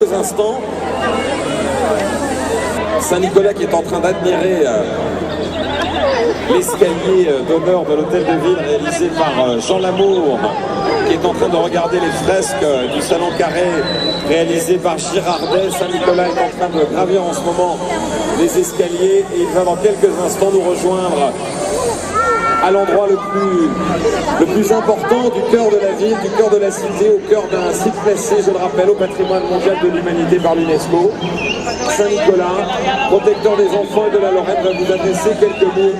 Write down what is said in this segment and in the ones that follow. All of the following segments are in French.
Instants, Saint-Nicolas qui est en train d'admirer l'escalier d'honneur de l'hôtel de ville réalisé par Jean Lamour, qui est en train de regarder les fresques du salon carré réalisé par Girardet. Saint-Nicolas est en train de gravir en ce moment les escaliers et il va dans quelques instants nous rejoindre à l'endroit le plus important du cœur de la ville, du cœur de la cité, au cœur d'un site classé, je le rappelle, au patrimoine mondial de l'humanité par l'UNESCO. Saint-Nicolas, protecteur des enfants et de la Lorraine, va vous adresser quelques mots.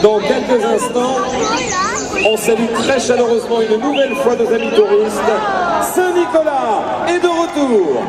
Dans quelques instants, on salue très chaleureusement une nouvelle fois nos amis touristes. Saint-Nicolas est de retour.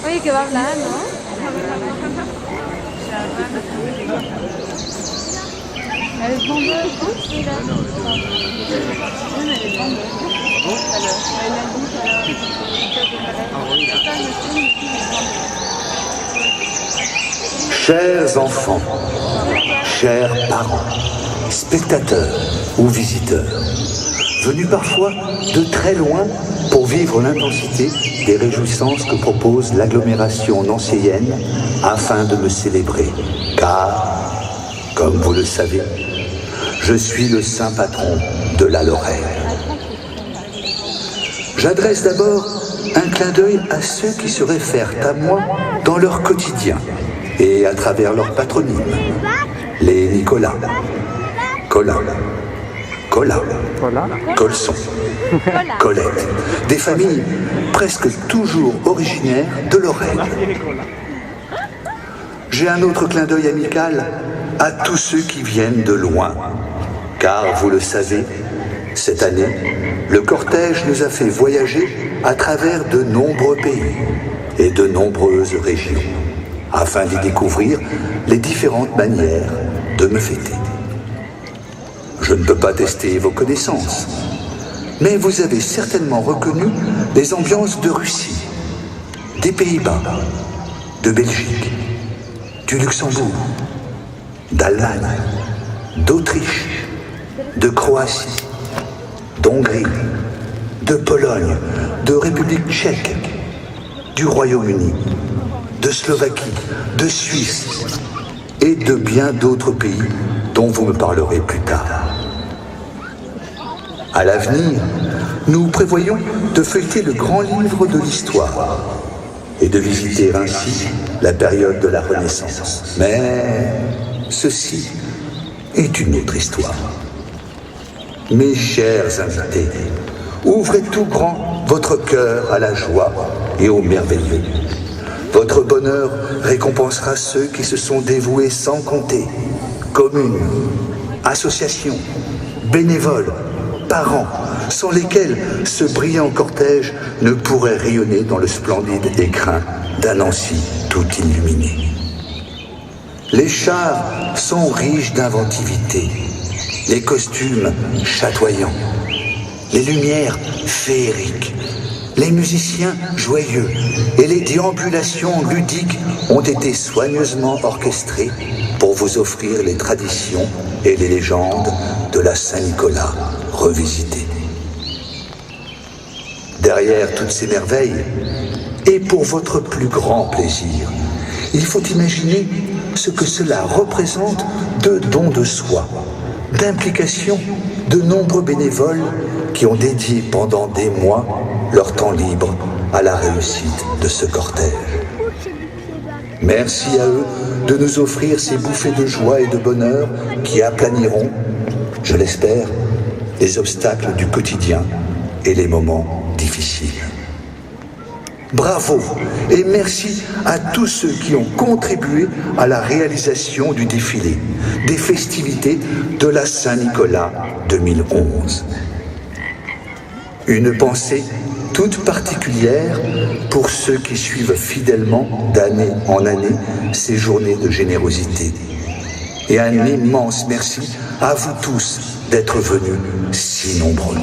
Oye, que va a hablar, ¿no? Elle est vendeuse, hein? Oui, là. Elle est vendeuse. Elle a dit qu'elle a... Chers enfants, chers parents, spectateurs ou visiteurs, venus parfois de très loin pour vivre l'intensité des réjouissances que propose l'agglomération nancéienne afin de me célébrer. Car, comme vous le savez, je suis le saint patron de la Lorraine. J'adresse d'abord un clin d'œil à ceux qui se réfèrent à moi dans leur quotidien et à travers leur patronyme. Les Nicolas, Colin, Colin, Colson, Colette, des familles presque toujours originaires de Lorraine. J'ai un autre clin d'œil amical à tous ceux qui viennent de loin, car vous le savez, cette année, le cortège nous a fait voyager à travers de nombreux pays et de nombreuses régions, afin d'y découvrir les différentes manières de me fêter. Je ne peux pas tester vos connaissances, mais vous avez certainement reconnu les ambiances de Russie, des Pays-Bas, de Belgique, du Luxembourg, d'Allemagne, d'Autriche, de Croatie, d'Hongrie, de Pologne, de République tchèque, du Royaume-Uni, de Slovaquie, de Suisse et de bien d'autres pays dont vous me parlerez plus tard. À l'avenir, nous prévoyons de feuilleter le grand livre de l'histoire et de visiter ainsi la période de la Renaissance. Mais ceci est une autre histoire. Mes chers invités, ouvrez tout grand votre cœur à la joie et au merveilleux. Votre bonheur récompensera ceux qui se sont dévoués sans compter. Communes, associations, bénévoles, parents, sans lesquels ce brillant cortège ne pourrait rayonner dans le splendide écrin d'un Nancy tout illuminé. Les chars sont riches d'inventivité, les costumes chatoyants, les lumières féeriques, les musiciens joyeux et les déambulations ludiques ont été soigneusement orchestrées pour vous offrir les traditions et les légendes de la Saint-Nicolas revisitées. Derrière toutes ces merveilles, et pour votre plus grand plaisir, il faut imaginer ce que cela représente de dons de soi, d'implication de nombreux bénévoles qui ont dédié pendant des mois leur temps libre à la réussite de ce cortège. Merci à eux de nous offrir ces bouffées de joie et de bonheur qui aplaniront, je l'espère, les obstacles du quotidien et les moments difficiles. Bravo et merci à tous ceux qui ont contribué à la réalisation du défilé, des festivités de la Saint-Nicolas 2011. Une pensée toute particulière pour ceux qui suivent fidèlement d'année en année ces journées de générosité. Et un immense merci à vous tous d'être venus si nombreux.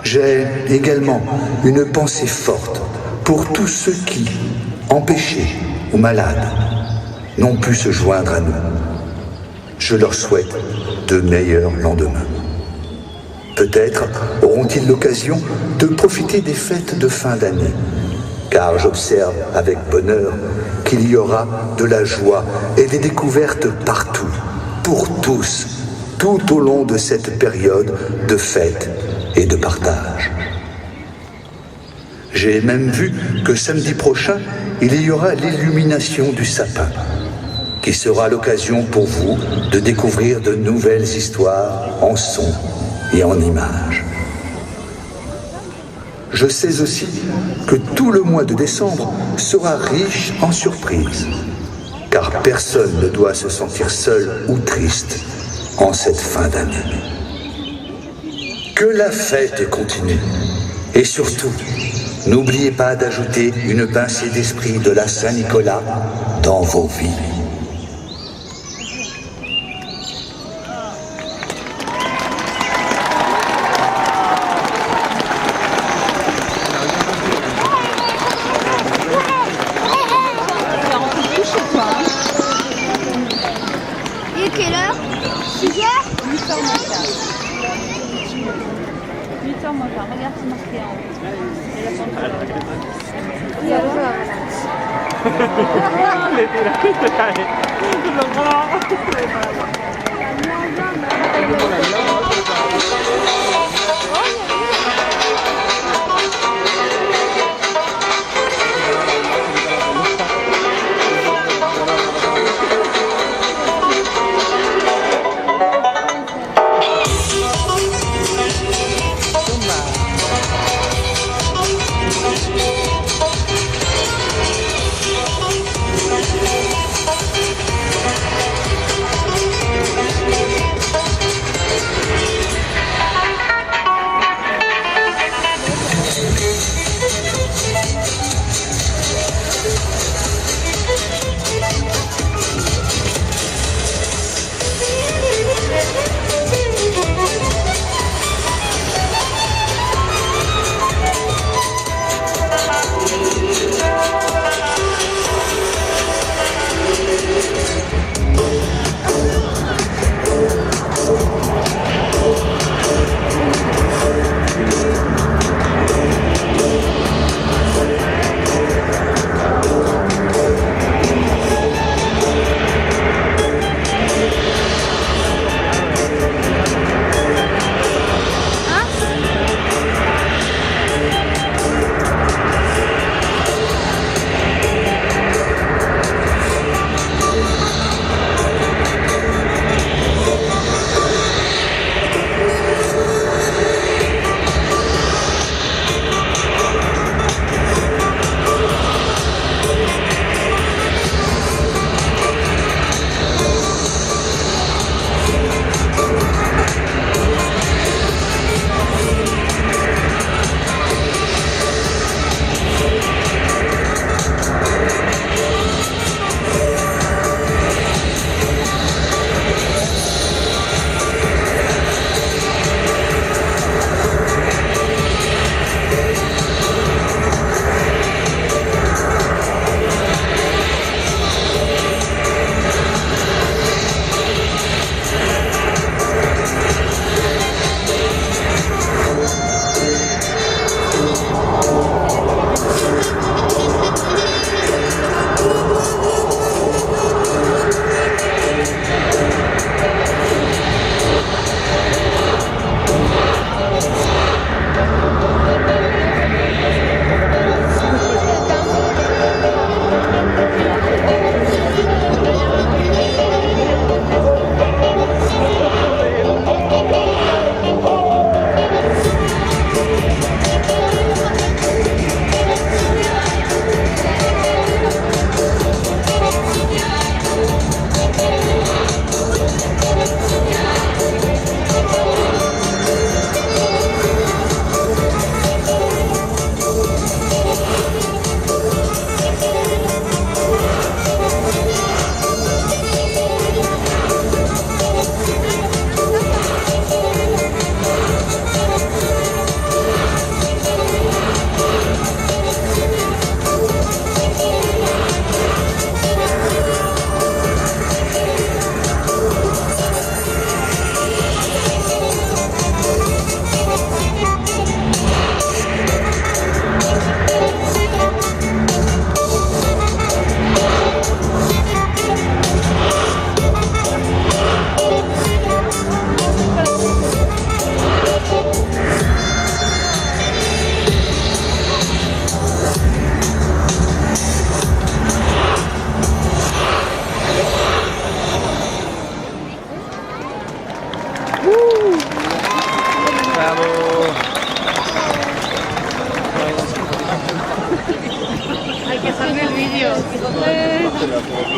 J'ai également une pensée forte pour tous ceux qui, empêchés ou malades, n'ont pu se joindre à nous. Je leur souhaite de meilleurs lendemains. Peut-être auront-ils l'occasion de profiter des fêtes de fin d'année, car j'observe avec bonheur qu'il y aura de la joie et des découvertes partout, pour tous, tout au long de cette période de fête et de partage. J'ai même vu que samedi prochain, il y aura l'illumination du sapin, qui sera l'occasion pour vous de découvrir de nouvelles histoires en sons et en images. Je sais aussi que tout le mois de décembre sera riche en surprises, car personne ne doit se sentir seul ou triste en cette fin d'année. Que la fête continue. Et surtout, n'oubliez pas d'ajouter une pincée d'esprit de la Saint-Nicolas dans vos vies.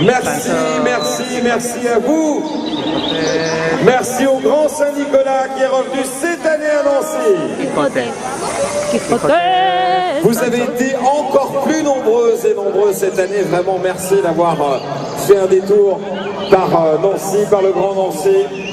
Merci, merci, merci à vous. Merci au Grand Saint-Nicolas qui est revenu cette année à Nancy. Vous avez été encore plus nombreuses et nombreux cette année. Vraiment, merci d'avoir fait un détour par Nancy, par le Grand Nancy.